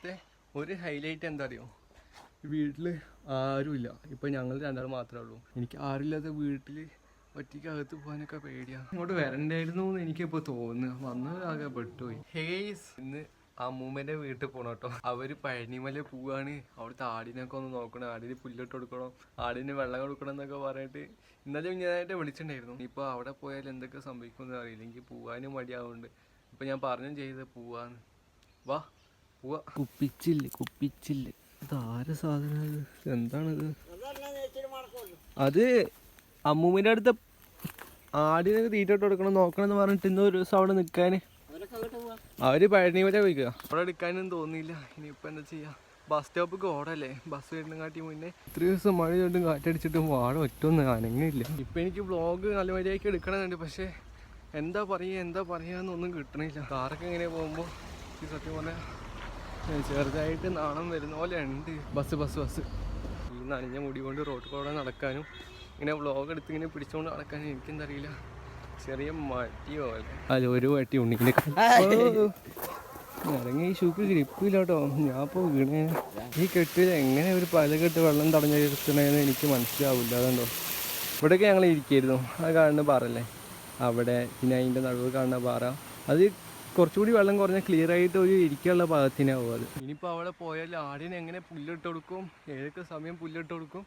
ഇവിടുത്തെ ഒരു ഹൈലൈറ്റ് എന്താ അറിയോ, വീട്ടിൽ ആരുമില്ല. ഇപ്പം ഞങ്ങൾ രണ്ടാൾ മാത്രമേ ഉള്ളൂ. എനിക്ക് ആരുമില്ലാത്ത വീട്ടിൽ ഒറ്റയ്ക്ക് അകത്ത് പോകാനൊക്കെ പേടിയാണ്. ഇങ്ങോട്ട് വരണ്ടായിരുന്നു എന്ന് എനിക്കിപ്പോൾ തോന്നുന്നു. വന്നത് ആകെ പെട്ടുപോയി. ഹേയ്സ്, ഇന്ന് അമ്മൂമ്മേൻ്റെ വീട്ടിൽ പോകണം കേട്ടോ. അവർ പഴനിമല പോവാണ്. അവിടുത്തെ ആടിനൊക്കെ ഒന്ന് നോക്കണം, ആടിന് പുല്ലിട്ട് കൊടുക്കണം, ആടിന് വെള്ളം കൊടുക്കണം എന്നൊക്കെ പറഞ്ഞിട്ട് ഇന്നലെ ഞാനായിട്ട് വിളിച്ചിട്ടുണ്ടായിരുന്നു. ഇപ്പോൾ അവിടെ പോയാൽ എന്തൊക്കെ സംഭവിക്കുമെന്ന് അറിയില്ല. എനിക്ക് പോകാനും മടിയാവുന്നുണ്ട്. ഇപ്പം ഞാൻ പറഞ്ഞും ചെയ്ത് പോവാന്ന്. വാ പോവാ. കുപ്പിച്ചില്ല ഇതാര സാധനം? എന്താണിത്? അത് അമ്മൂമ്മേൻ്റെ അടുത്ത് ആടിനൊക്കെ തീറ്റോട്ട് കൊടുക്കണം നോക്കണം എന്ന് പറഞ്ഞിട്ട് ഇന്ന് ഒരു ദിവസം അവിടെ നിൽക്കാൻ അവർ പഴനിമല പോയിക്കുക. അവിടെ എടുക്കാനൊന്നും തോന്നിയില്ല. ഇനിയിപ്പോൾ എന്താ ചെയ്യുക? ബസ് സ്റ്റോപ്പിൽ ഓടല്ലേ, ബസ് വരുന്ന കാട്ടി മുന്നേ. ഇത്ര ദിവസം മഴ കൊണ്ടും കാറ്റടിച്ചിട്ടും വാഴ ഒറ്റൊന്നും അനങ്ങില്ല. ഇപ്പം എനിക്ക് വ്ളോഗ് നല്ല മര്യാദയ്ക്ക് എടുക്കണമെന്നുണ്ട്. പക്ഷേ എന്താ പറയുക എന്നൊന്നും കിട്ടണില്ല. കാറൊക്കെ ഇങ്ങനെ പോകുമ്പോൾ ഈ സത്യം പറഞ്ഞാൽ ചെറുതായിട്ട് നാണം വരുന്ന പോലെ ഉണ്ട്. ബസ് ഈ നനഞ്ഞ മുടി കൊണ്ട് റോഡ് കൂടെ നടക്കാനും ഇങ്ങനെ വ്ളോഗ് എടുത്ത് ഇങ്ങനെ പിടിച്ചുകൊണ്ട് നടക്കാനും എനിക്കെന്താ അറിയില്ല, ചെറിയ മടി പോലെ. അല്ല, ഒരു വട്ടി ഉണ്ണിങ്ങനെ ഇറങ്ങി. ഈ ഷൂക്ക് ഗ്രിപ്പില്ല കേട്ടോ. ഞാൻ ഇപ്പോൾ വീണേ. ഈ കെട്ടിൽ എങ്ങനെ ഒരു പലകെട്ട് വെള്ളം തടഞ്ഞെടുത്തണേന്ന് എനിക്ക് മനസ്സിലാവില്ല. അതുകൊണ്ടോ ഇവിടെയൊക്കെ ഞങ്ങൾ ഇരിക്കായിരുന്നു. അത് കാണുന്ന പാറല്ലേ അവിടെ, പിന്നെ അതിൻ്റെ നടുവ് കാണുന്ന പാറ, അത് കുറച്ചുകൂടി വെള്ളം കുറഞ്ഞാൽ ക്ലിയർ ആയിട്ട് ഒരു ഇരിക്കാനുള്ള പാകത്തിനാവും അത്. ഇനിയിപ്പോൾ അവിടെ പോയാൽ ആടിന് എങ്ങനെ പുല്ലിട്ട് കൊടുക്കും, ഏതൊക്കെ സമയം പുല്ലിട്ട് കൊടുക്കും.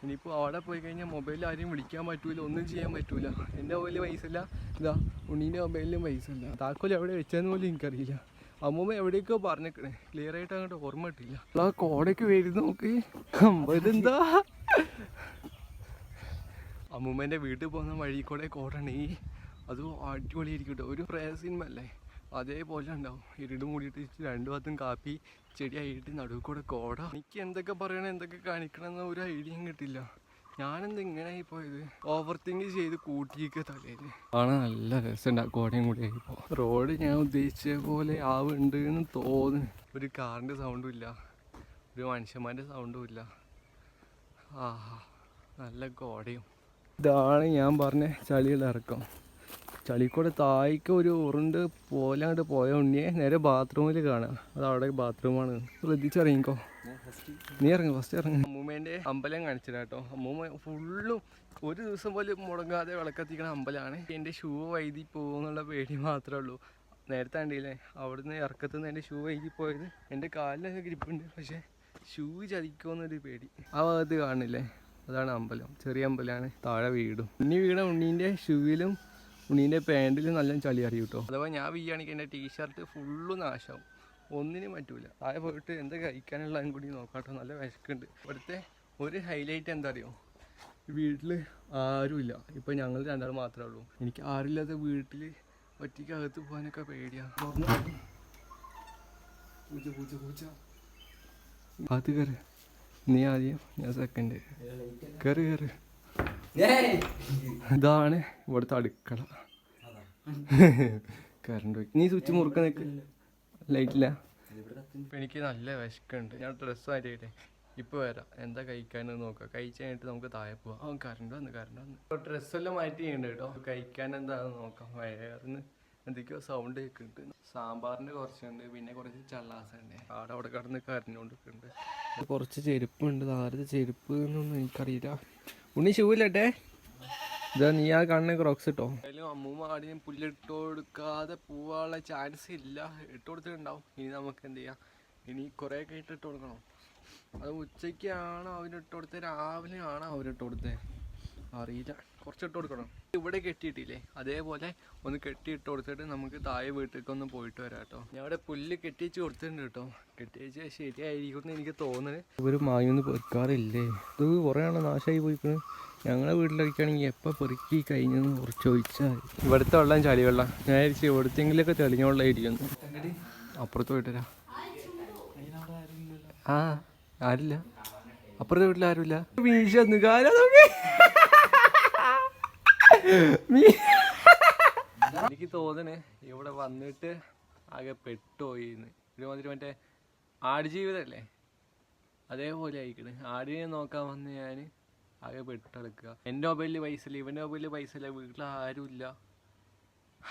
ഇനിയിപ്പോൾ അവിടെ പോയി കഴിഞ്ഞാൽ മൊബൈലിൽ ആരെയും വിളിക്കാൻ പറ്റൂല, ഒന്നും ചെയ്യാൻ പറ്റൂല. എൻ്റെ മൊബൈലിൽ പൈസ ഇല്ല, ഇതാ ഉണ്ണീൻ്റെ മൊബൈലിലും പൈസ ഇല്ല. താക്കോൽ എവിടെ വെച്ചതെന്ന് പോലും എനിക്കറിയില്ല. അമ്മൂമ്മ എവിടെയൊക്കെയോ പറഞ്ഞേക്കണേ, ക്ലിയർ ആയിട്ട് അങ്ങോട്ട് ഓർമ്മ കിട്ടില്ല. ആ കോടയ്ക്ക് വരുന്ന നോക്ക്, ഇതെന്താ? അമ്മൂമ്മേൻ്റെ വീട്ടിൽ പോകുന്ന വഴി കൂടെ കോടണേ. അത് അടിപൊളിയായിരിക്കും കേട്ടോ. ഒരു പ്രേത സിനിമ അല്ലേ, അതേപോലെ ഉണ്ടാവും. ഇരുട് മൂടിയിട്ട് രണ്ടു ഭാഗത്തും കാപ്പി ചെടിയായിട്ട് നടുവ് കൂടെ കോട. എനിക്ക് എന്തൊക്കെ പറയണം, എന്തൊക്കെ കാണിക്കണമെന്ന് ഒരു ഐഡിയയും കിട്ടില്ല. ഞാനെന്താ ഇങ്ങനെയായി പോയത്? ഓവർ തിങ്ക് ചെയ്ത് കൂട്ടിയൊക്കെ തലേന്ന് ആണ്. നല്ല രസമുണ്ടാകും കോടയും കൂടി ആയിപ്പോൾ. റോഡ് ഞാൻ ഉദ്ദേശിച്ച പോലെ ആവുന്നുണ്ട് എന്ന് തോന്നുന്നു. ഒരു കാറിൻ്റെ സൗണ്ടും ഇല്ല, ഒരു മനുഷ്യന്മാരുടെ സൗണ്ടും ഇല്ല. ആഹാ, നല്ല കോടയും. ഇതാണ് ഞാൻ പറഞ്ഞ ചളിയുള്ള ഇറക്കം. ചളിക്കൂടെ താഴേക്ക് ഒരു ഉറുണ്ട് പോലെ അങ്ങോട്ട് പോയ ഉണ്ണിയെ നേരെ ബാത്റൂമിൽ കാണാം. അത് അവിടെ ബാത്റൂമാണ്. ശ്രദ്ധിച്ചിറങ്ങിക്കോ. നീ ഇറങ്ങും, ഫസ്റ്റ് ഇറങ്ങും. അമ്മൂമ്മേൻ്റെ അമ്പലം കാണിച്ചില്ല കേട്ടോ. അമ്മൂമ്മ ഫുള്ളും ഒരു ദിവസം പോലും മുടങ്ങാതെ വിളക്കത്തിക്കണ അമ്പലമാണ്. എൻ്റെ ഷൂ വൈദ്യുതി പോകുമെന്നുള്ള പേടി മാത്രമേ ഉള്ളൂ. നേരത്തെ കണ്ടില്ലേ, അവിടുന്ന് ഇറക്കത്തുനിന്ന് എൻ്റെ ഷൂ വൈദ്യുതി പോയത്. എൻ്റെ കാലിലൊക്കെ ഗ്രിപ്പുണ്ട്, പക്ഷേ ഷൂ ചതിക്കുമെന്നൊരു പേടി. ആ ഭാഗത്ത് കാണില്ലേ, അതാണ് അമ്പലം. ചെറിയ അമ്പലമാണ്. താഴെ വീടും. വീണ ഉണ്ണീൻ്റെ ഷൂവിലും ഉണ്ണീൻ്റെ പാൻറ്റിലും നല്ല ചളി അറിയും കേട്ടോ. അഥവാ ഞാൻ വീയാണെങ്കിൽ എൻ്റെ ടീഷർട്ട് ഫുള്ള് നാശമാവും, ഒന്നിനും പറ്റൂല. താഴെ പോയിട്ട് എന്താ കഴിക്കാനുള്ളതും കൂടി നോക്കാട്ടോ. നല്ല വിശക്കുണ്ട്. ഇവിടുത്തെ ഒരു ഹൈലൈറ്റ് എന്താ അറിയോ, വീട്ടിൽ ആരുമില്ല. ഇപ്പം ഞങ്ങൾ രണ്ടാൾ മാത്രമേ ഉള്ളൂ. എനിക്ക് ആരുമില്ലാത്ത വീട്ടിൽ ഒറ്റയ്ക്ക് അകത്ത് പോകാനൊക്കെ പേടിയാണ്. പൂച്ച അത് കയറി. നീ ആദ്യം, ഞാൻ സെക്കൻഡ്. കയറി. ഇതാണ് ഇവിടുത്തെ അടുക്കള. കറണ്ട് പോയി. നീ സ്വിച്ച് മുറുക്കാൻ നിൽക്ക്, ലൈറ്റില്ല. എനിക്ക് നല്ല വിശക്കുണ്ട്. ഞാൻ ഡ്രസ്സ് മാറ്റിയിട്ടെ ഇപ്പോൾ വരാം. എന്താ കഴിക്കാനെന്ന് നോക്കാം. കഴിച്ച് കഴിഞ്ഞിട്ട് നമുക്ക് താഴെ പോവാം. കറണ്ട് വന്ന് ഡ്രസ്സെല്ലാം മാറ്റി ചെയ്യുന്നുണ്ട് കേട്ടോ. കഴിക്കാൻ എന്താണെന്ന് നോക്കാം. വയറിന് എന്തൊക്കെയോ സൗണ്ട് കേൾക്കുന്നുണ്ട്. സാമ്പാറിൻ്റെ കുറച്ചുണ്ട്, പിന്നെ കുറച്ച് ചള്ളാസുണ്ട്. അവിടെ കിടന്ന് കരഞ്ഞുകൊണ്ടിരിക്കുന്നുണ്ട്. കുറച്ച് ചെരുപ്പുണ്ട്. ആരുടെ ചെരുപ്പ് എന്നൊന്നും എനിക്കറിയില്ല. ഉണ്ണി ഷൂ ഇല്ലട്ടെ. ഇതാ നീ ആ കാണുന്ന ക്രോക്സ് ഇട്ടോ. അതിലും അമ്മൂമ്മ ആടിനും പുല്ലിട്ട് കൊടുക്കാതെ പോവാനുള്ള ചാൻസ് ഇല്ല. ഇട്ട് കൊടുത്തിട്ടുണ്ടാവും. ഇനി നമുക്ക് എന്ത് ചെയ്യാം, ഇനി കുറേ ഒക്കെ ഇട്ട് കൊടുക്കണം. അത് ഉച്ചയ്ക്കാണോ അവരിട്ട് കൊടുത്തത്, രാവിലെ ആണോ അവരിട്ട് കൊടുത്തത് അറിയില്ല. കുറച്ചിട്ട് കൊടുക്കണം. ഇവിടെ കെട്ടിയിട്ടില്ലേ, അതേപോലെ ഒന്ന് കെട്ടിയിട്ട് കൊടുത്തിട്ട് നമുക്ക് താഴെ വീട്ടിലേക്ക് ഒന്ന് പോയിട്ട് വരാം കേട്ടോ. ഞാൻ ഇവിടെ പുല്ല് കെട്ടിച്ച് കൊടുത്തിട്ടുണ്ട് കേട്ടോ. കെട്ടിച്ച് ശരിയായിരിക്കും എന്ന് എനിക്ക് തോന്നുന്നത്. ഇവർ മായൊന്നും പെറുക്കാറില്ലേ? ഇത് കുറേ ആണോ നാശമായി പോയിക്കുന്നത്. ഞങ്ങളെ വീട്ടിലൊക്കെയാണെങ്കിൽ എപ്പോൾ പെറുക്കി കഴിഞ്ഞെന്ന് കുറച്ച് ചോദിച്ചാൽ. ഇവിടുത്തെ വെള്ളം ചളി വെള്ളം. ഞാൻ വിചാരിച്ചു എവിടത്തെങ്കിലൊക്കെ തെളിഞ്ഞ വെള്ളമായിരിക്കുന്നു. അപ്പുറത്ത് പോയിട്ട് വരാം. ആ ആരില്ല, അപ്പുറത്തെ വീട്ടിൽ ആരുമില്ല. വീശന്ന് കാലം എനിക്ക് തോന്നണേ ഇവിടെ വന്നിട്ട് ആകെ പെട്ടുപോയിന്ന്. ഒരുമാതിരി മറ്റേ ആടുജീവിതമല്ലേ, അതേപോലെ ആയിക്കണ്. ആടിനെ നോക്കാൻ വന്ന് ഞാൻ ആകെ പെട്ടെടുക്കുക. എൻ്റെ മൊബൈലിൽ പൈസ ഇല്ല, ഇവൻ്റെ മൊബൈലിൽ പൈസ ഇല്ല, വീട്ടിൽ ആരുമില്ല.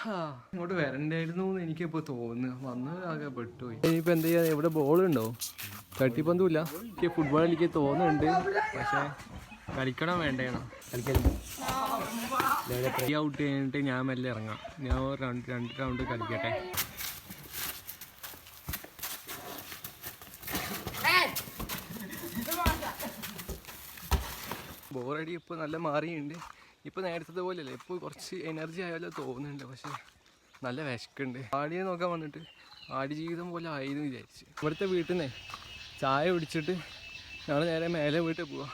ഇങ്ങോട്ട് വരണ്ടായിരുന്നു എന്ന് എനിക്കിപ്പോൾ തോന്നുന്നു. വന്ന് ആകെ പെട്ടുപോയി. ഇനിയിപ്പോൾ എന്ത് ചെയ്യാ? എവിടെ ബോളുണ്ടോ? തട്ടിപ്പൊന്നുമില്ല. എനിക്ക് ഫുട്ബോൾ എനിക്ക് തോന്നുന്നുണ്ട്, പക്ഷേ കളിക്കണം വേണ്ടേണോ? കളിക്കലും ഫ്രീ ഔട്ട് കഴിഞ്ഞിട്ട് ഞാൻ മെല്ലെ ഇറങ്ങാം. ഞാൻ രണ്ട് റൗണ്ട് കളിക്കട്ടെ. ബോറടി ഇപ്പോൾ നല്ല മാറിയുണ്ട്. ഇപ്പോൾ നേരത്തെ പോലെയല്ല, ഇപ്പോൾ കുറച്ച് എനർജി ആയാലോ തോന്നുന്നുണ്ട്, പക്ഷേ നല്ല വിശക്കുണ്ട്. ആടിയെ നോക്കാൻ വന്നിട്ട് ആടി ജീവിതം പോലെ ആയിരുന്നു വിചാരിച്ച്. ഇവിടുത്തെ വീട്ടിൽ നിന്നേ ചായ കുടിച്ചിട്ട് ഞങ്ങൾ നേരെ മേലെ വീട്ടിൽ പോവാം.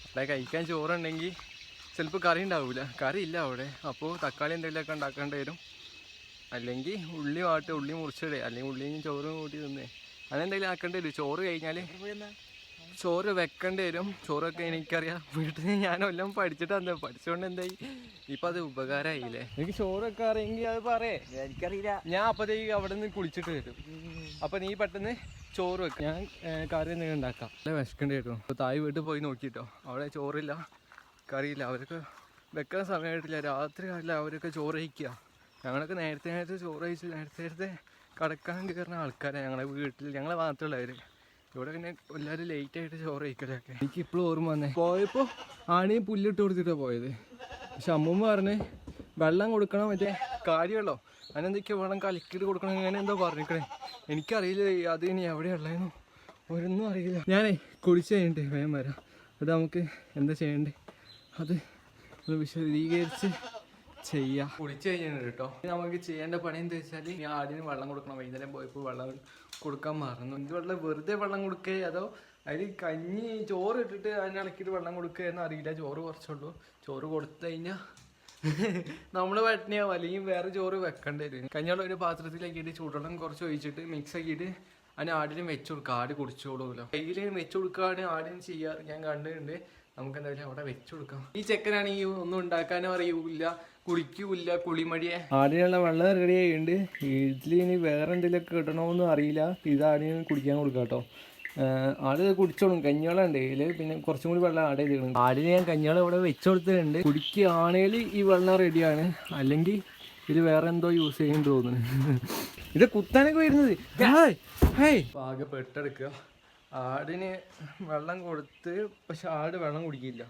അവിടെ കഴിക്കാൻ ചോറുണ്ടെങ്കിൽ ചിലപ്പോൾ കറി ഉണ്ടാവില്ല, കറി ഇല്ല അവിടെ. അപ്പോൾ തക്കാളി എന്തെങ്കിലുമൊക്കെ ഉണ്ടാക്കേണ്ടി വരും, അല്ലെങ്കിൽ ഉള്ളി മുറിച്ചിടേ, അല്ലെങ്കിൽ ഉള്ളിയും ചോറും കൂട്ടി തിന്നേ, അങ്ങനെ എന്തെങ്കിലും ആക്കേണ്ടി വരും. ചോറ് കഴിഞ്ഞാൽ ചോറ് വെക്കേണ്ടി വരും. ചോറൊക്കെ എനിക്കറിയാം, വീട്ടിൽ നിന്ന് ഞാനെല്ലാം പഠിച്ചിട്ടാണ്. പഠിച്ചുകൊണ്ട് എന്തായി, ഇപ്പം അത് ഉപകാരമായില്ലേ. എനിക്ക് ചോറൊക്കെ അറിയെങ്കിൽ അത് പറയേ. എനിക്കറിയില്ല. ഞാൻ അപ്പോഴത്തേക്ക് അവിടെ നിന്ന് കുളിച്ചിട്ട് വരും. അപ്പം നീ പെട്ടെന്ന് ചോറ് വെക്കും, ഞാൻ കറി എന്തെങ്കിലും ഉണ്ടാക്കാം. നല്ല വിശക്കേണ്ടി വരും. അപ്പോൾ തായ് വീട്ടിൽ പോയി നോക്കിയിട്ടോ, അവിടെ ചോറില്ല, കറിയില്ല. അവരൊക്കെ വെക്കാൻ സമയമായിട്ടില്ല, രാത്രി കാലം അവരൊക്കെ ചോറ് കഴിക്കുക. ഞങ്ങളൊക്കെ നേരത്തെ ചോറ് കഴിച്ച് നേരത്തെ കിടക്കാൻ കയറുന്ന ആൾക്കാരാണ് ഞങ്ങളെ വീട്ടിൽ, ഞങ്ങളെ മാത്രമുള്ളവർ. ഇവിടെ പിന്നെ എല്ലാവരും ലേറ്റായിട്ട് ചോറ് കഴിക്കലൊക്കെ. എനിക്കിപ്പോഴും ഓർമ്മ വന്നേ, പോയപ്പോൾ ആണിയും പുല്ലിട്ട് കൊടുത്തിട്ടാണ് പോയത്. പക്ഷെ അമ്മൂമ്മ പറഞ്ഞ് വെള്ളം കൊടുക്കണം, മറ്റേ കാര്യമുള്ളോ അതിനെന്തൊക്കെയോ വെള്ളം കലക്കിയിട്ട് കൊടുക്കണം, അങ്ങനെ എന്തോ പറഞ്ഞിരിക്കണേ. എനിക്കറിയില്ല അത് ഇനി എവിടെയുള്ളതെന്നോ ഒരൊന്നും അറിയില്ല. ഞാനേ കുളിച്ച് കഴിഞ്ഞിട്ട് വേഗം വരാം. അത് നമുക്ക് എന്താ ചെയ്യണ്ടേ അത് ഒന്ന് വിശദീകരിച്ച് ചെയ്യാം. കുളിച്ച് കഴിഞ്ഞിട്ട് കേട്ടോ. നമുക്ക് ചെയ്യേണ്ട പണി എന്താ വെച്ചാൽ, ഈ ആടിന് വെള്ളം കൊടുക്കണം. വൈകുന്നേരം പോയപ്പോൾ വെള്ളം കൊടുക്കാൻ മറന്നു. എന്ത് വെള്ളം, വെറുതെ വെള്ളം കൊടുക്കുക അതോ അതിൽ കഞ്ഞി ചോറ് ഇട്ടിട്ട് അതിനിളക്കിയിട്ട് വെള്ളം കൊടുക്കുക എന്ന് അറിയില്ല. ചോറ് കുറച്ചുള്ളൂ. ചോറ് കൊടുത്തു കഴിഞ്ഞാൽ നമ്മൾ പട്ടിണിയാവും, അല്ലെങ്കിൽ വേറെ ചോറ് വെക്കേണ്ടി വരും. കഞ്ഞിവെള്ളം ഒരു പാത്രത്തിലാക്കിയിട്ട് ചൂടുവെള്ളം കുറച്ച് ഒഴിച്ചിട്ട് മിക്സ് ആക്കിയിട്ട് അതിന് ആടിനും വെച്ച് കൊടുക്കുക. ആട് കുടിച്ചോളൂല്ലോ. കയ്യിലും വെച്ച് കൊടുക്കുകയാണ് ആടിന് ചെയ്യാറ്, ഞാൻ കണ്ടിട്ടുണ്ട്. നമുക്ക് എന്തായാലും അവിടെ വെച്ച് കൊടുക്കാം. ഈ ചെക്കനാണെങ്കിൽ ഒന്നും ഉണ്ടാക്കാനും അറിയൂല, കുളിക്കൂല, കുളിമടിയെ. ആടിനുള്ള വെള്ളം റെഡി ആയിട്ടുണ്ട്. ഇതിൽ ഇനി വേറെ എന്തെങ്കിലുമൊക്കെ കിട്ടണമെന്നും അറിയില്ല. ഇത് ആടിന് കുടിക്കാൻ കൊടുക്കാം കേട്ടോ. ആട് കുടിച്ചോളും. കഞ്ഞിവെള്ളം ഉണ്ട് ഇതിൽ, പിന്നെ കുറച്ചും കൂടി വെള്ളം ആഡ് ചെയ്തിട്ടുണ്ട്. ആടിന് ഞാൻ കഞ്ഞിവെള്ളം ഇവിടെ വെച്ച് കൊടുത്തിട്ടുണ്ട്. കുടിക്കുകയാണെങ്കിൽ ഈ വെള്ളം റെഡിയാണ്, അല്ലെങ്കിൽ ഇത് വേറെ എന്തോ യൂസ് ചെയ്യുന്നു തോന്നുന്നു. ഇത് കുത്താനൊക്കെ വരുന്നത് ആകെ പെട്ടെടുക്കുക. ആടിന് വെള്ളം കൊടുത്ത്, പക്ഷെ ആട് വെള്ളം കുടിക്കില്ല.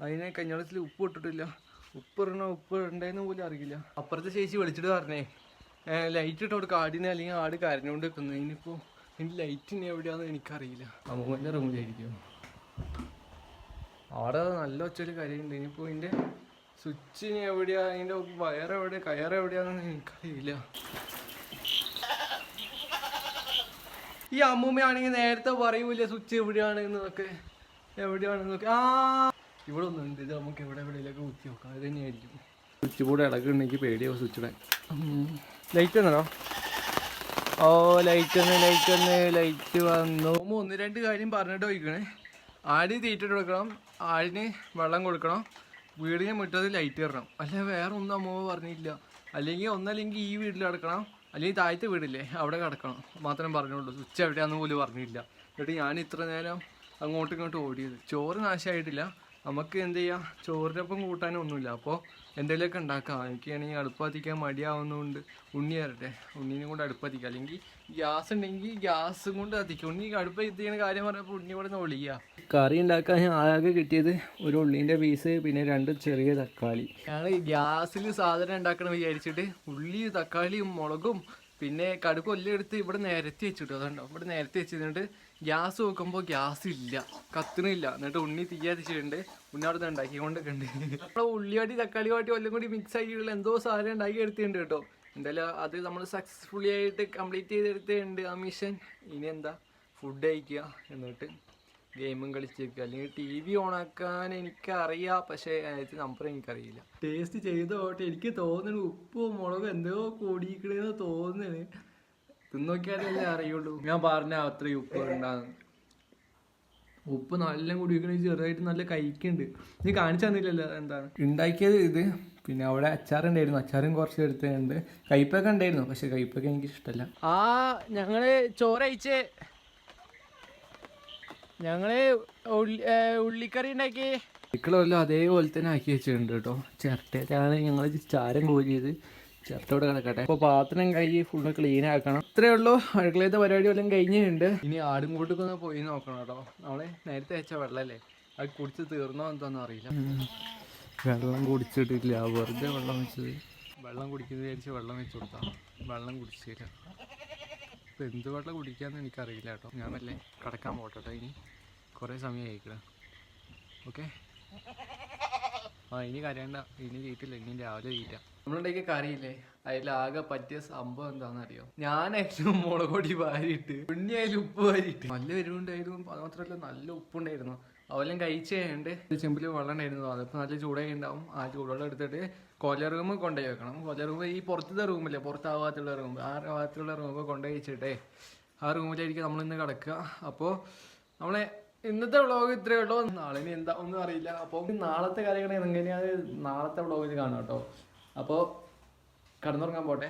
അതിനെ കഞ്ഞിവെള്ളത്തിൽ ഉപ്പ് ഇട്ടിട്ടില്ല. ഉപ്പ് ഇടണ്ടെന്ന് പോലും അറിയില്ല. അപ്പുറത്തെ ചേച്ചി വിളിച്ചിട്ട് പറഞ്ഞേ ലൈറ്റ് ഇട്ട് കൊടുക്കുക ആടിനെ, അല്ലെങ്കിൽ ആട് കരഞ്ഞുകൊണ്ട് വെക്കുന്നത്. ഇനിയിപ്പോൾ ഇനി ലൈറ്റിന് എവിടെയാണെന്ന് എനിക്കറിയില്ല. അമ്മൂമ്മൻ്റെ റൂമിലായിരിക്കും. അവിടെ നല്ല ഒച്ചൊരു കാര്യമുണ്ട്. ഇനിയിപ്പോൾ ഇതിൻ്റെ സ്വിച്ചിന് എവിടെയാ, അതിൻ്റെ കയറെവിടെയാണെന്ന് എനിക്കറിയില്ല. ഈ അമ്മൂമ്മയാണെങ്കിൽ നേരത്തെ പറയൂല സ്വിച്ച് എവിടെയാണെന്നൊക്കെ, എവിടെയാണെന്നൊക്കെ. ഇവിടെ ഒന്നുണ്ട്, ഇത് നമുക്ക് എവിടെയെങ്കിലൊക്കെ കുത്തി നോക്കാം. അത് തന്നെയായിരിക്കും. സ്വിച്ച് ബോർഡ് ഇളകുണ്ടെങ്കിൽ പേടിയാവും സ്വിച്ച് ഇടാൻ. ലൈറ്റ് വന്നോ? ഓ ലൈറ്റ് വന്നു. ഒന്ന് രണ്ട് കാര്യം പറഞ്ഞിട്ട് പോയിക്കണേ. ആടിന് തീറ്റ കൊടുക്കണം, ആടിന് വെള്ളം കൊടുക്കണം, വീടിന് മുറ്റത്ത് ലൈറ്റ് ഇടണം. അല്ല വേറെ ഒന്നും അമ്മ പറഞ്ഞില്ല. ഒന്നല്ലെങ്കിൽ ഈ വീട്ടിൽ കിടക്കണം, അല്ലെങ്കിൽ താഴത്തെ വീടില്ലേ അവിടെ കിടക്കണം മാത്രം പറഞ്ഞുള്ളൂ. സ്വിച്ച് എവിടെയാണെന്ന് പോലും പറഞ്ഞില്ല. എന്നിട്ട് ഞാൻ ഇത്ര നേരം അങ്ങോട്ടും ഇങ്ങോട്ടും ഓടിയത്. ചോറ് നാശമായിട്ടില്ല. നമുക്ക് എന്ത് ചെയ്യാം, ചോറിനൊപ്പം കൂട്ടാനും ഒന്നുമില്ല. അപ്പോൾ എന്തെങ്കിലുമൊക്കെ ഉണ്ടാക്കാം. എനിക്കാണെങ്കിൽ അടുപ്പത്തിക്കാൻ മടിയാവുന്നതുകൊണ്ട് ഉണ്ണി വരട്ടെ, ഉണ്ണീനെ കൊണ്ട് അടുപ്പത്തിക്കാം. അല്ലെങ്കിൽ ഗ്യാസ് ഉണ്ടെങ്കിൽ ഗ്യാസും കൊണ്ട് കത്തിക്കും. ഉണ്ണി അടുപ്പ് എത്തിക്കുന്ന കാര്യം പറഞ്ഞപ്പോൾ ഉണ്ണി ഇവിടെ നിന്ന് ഒളിക്കുക. കറി ഉണ്ടാക്കാൻ ഞാൻ ആകെ കിട്ടിയത് ഒരു ഉള്ളീൻ്റെ പീസ്, പിന്നെ 2 ചെറിയ തക്കാളി. ഞങ്ങൾ ഗ്യാസിൽ സാധനം ഉണ്ടാക്കണം വിചാരിച്ചിട്ട് ഉള്ളി, തക്കാളിയും, മുളകും, പിന്നെ കടുക് എല്ലാം എടുത്ത് ഇവിടെ നിരത്തി വെച്ചിട്ടു. അതുകൊണ്ടോ ഇവിടെ നിരത്തി വെച്ചിട്ട് ഗ്യാസ് നോക്കുമ്പോൾ ഗ്യാസ് ഇല്ല, കത്തണില്ല. എന്നിട്ട് ഉണ്ണി തീയതിച്ചിട്ടുണ്ട്. ഉണ്ണി അവിടെ നിന്ന് ഉണ്ടാക്കിക്കൊണ്ടൊക്കെ ഉണ്ട്. നമ്മളെ ഉള്ളിവാട്ടി തക്കാളി വാട്ടി എല്ലാം കൂടി മിക്സ് ആക്കിയിട്ടുള്ള എന്തോ സാധനം ഉണ്ടാക്കി എടുത്തിട്ടുണ്ട് കേട്ടോ. എന്തായാലും അത് നമ്മൾ സക്സസ്ഫുള്ളി ആയിട്ട് കംപ്ലീറ്റ് ചെയ്തെടുത്തിട്ടുണ്ട് ആ മിഷൻ. ഇനി എന്താ, ഫുഡ് കഴിക്കുക, എന്നിട്ട് ഗെയിമും കളിച്ചേക്കുക. അല്ലെങ്കിൽ TV ഓണാക്കാൻ എനിക്കറിയാം, പക്ഷേ അതിന് നമ്പർ എനിക്കറിയില്ല. ടേസ്റ്റ് ചെയ്തോട്ടെ. എനിക്ക് തോന്നുന്നു ഉപ്പും മുളകും എന്തോ കൂടിക്കണെന്ന് തോന്നുന്നു. തിന്നോക്കിയാലല്ലേ അറിയുള്ളൂ. ഞാൻ പറഞ്ഞ അത്രയും ഉപ്പ് ഉണ്ടാകും. ഉപ്പ് നല്ല കുടിക്കണ, ചെറുതായിട്ട് നല്ല കഴിക്കുന്നുണ്ട്. നീ കാണിച്ചു തന്നില്ലല്ലോ എന്താണ് ഉണ്ടാക്കിയത്. ഇത് പിന്നെ അവിടെ അച്ചാറുണ്ടായിരുന്നു, അച്ചാറും കുറച്ച് എടുത്തിട്ടുണ്ട്. കയ്പ്പൊക്കെ ഉണ്ടായിരുന്നു, പക്ഷെ കയ്പ്പൊക്കെ എനിക്ക് ഇഷ്ടമല്ല. ഞങ്ങള് ചോറയിച്ച് ഉള്ളിക്കറി ഉണ്ടാക്കി. ഇക്കളെല്ലാം അതേപോലെ തന്നെ ആക്കി വെച്ചിട്ടുണ്ട് കേട്ടോ. ചിരട്ടയിലാണ് ഞങ്ങൾ ചാരം കോരിയത്. ചിരട്ടോടെ കിടക്കട്ടെ. അപ്പോൾ പാത്രം കൈ ഫുള്ള് ക്ലീൻ ആക്കണം. ഇത്രയേ ഉള്ളൂ. അടുക്കളത്തെ പരിപാടി വല്ലതും കഴിഞ്ഞിട്ടുണ്ട്. ഇനി ആടും കൂട്ടൊക്കെ പോയി നോക്കണം കേട്ടോ. നമ്മളെ നേരത്തെ വെച്ച വെള്ളമല്ലേ, അത് കുടിച്ച് തീർന്നോ എന്തോന്നും അറിയില്ല. വെള്ളം കുടിച്ചിട്ടില്ല, വെറുതെ വെള്ളം വെച്ചത്. വെള്ളം കുടിക്കുന്നത് വിചാരിച്ച് വെള്ളം വെച്ച് കൊടുത്താൽ വെള്ളം കുടിച്ചില്ല. ഇപ്പം എന്ത് വെള്ളം കുടിക്കാമെന്ന് എനിക്കറിയില്ല കേട്ടോ. ഞാൻ വല്ലേ കിടക്കാൻ പോട്ടെ. ഇനി കുറേ സമയം ആയിക്കണം. ഓക്കെ, ഇനി കരയണ്ട, ഇനി തീറ്റില്ല, ഇനി രാവിലെ തീറ്റ. നമ്മളുണ്ടെങ്കിൽ കറിയില്ലേ, അതിലാകെ പറ്റിയ സംഭവം എന്താണെന്നറിയോ? ഞാനായിരുന്നു മുളക് പൊടി വാരിയിട്ട്, ഉണ്ണിയായാലും ഉപ്പ് വാരിയിട്ട് നല്ല വരുന്നുണ്ടായിരുന്നു. അത് മാത്രമല്ല നല്ല ഉപ്പുണ്ടായിരുന്നു. അവലെല്ലാം കഴിച്ച് കഴിഞ്ഞിട്ട് ചെമ്പിൽ വെള്ളം ഉണ്ടായിരുന്നു. അതിപ്പോൾ നല്ല ചൂടായി ഉണ്ടാവും. ആ ചൂടുവെള്ളം എടുത്തിട്ട് കൊല റൂമിൽ കൊണ്ടുപോയി വെക്കണം. കൊല റൂം ഈ പുറത്തത്തെ റൂമില്ലേ, പുറത്താവാത്തുള്ള റൂം, ആ ഭാഗത്തുള്ള റൂമൊക്കെ കൊണ്ടുപോയി വെച്ചിട്ടേ ആ റൂമിലായിരിക്കും നമ്മളിന്ന് കിടക്കുക. അപ്പോൾ നമ്മളെ ഇന്നത്തെ വ്ളോഗ് ഇത്രയേ ഉള്ളൂ. നാളെ ഇനി എന്താ ഒന്നും അറിയില്ല. അപ്പോൾ നാളത്തെ കാര്യങ്ങൾ എങ്ങനെയാണ് നാളത്തെ വ്ളോഗിൽ കാണാം കേട്ടോ. അപ്പോൾ കടന്നുറങ്ങാൻ പോട്ടെ.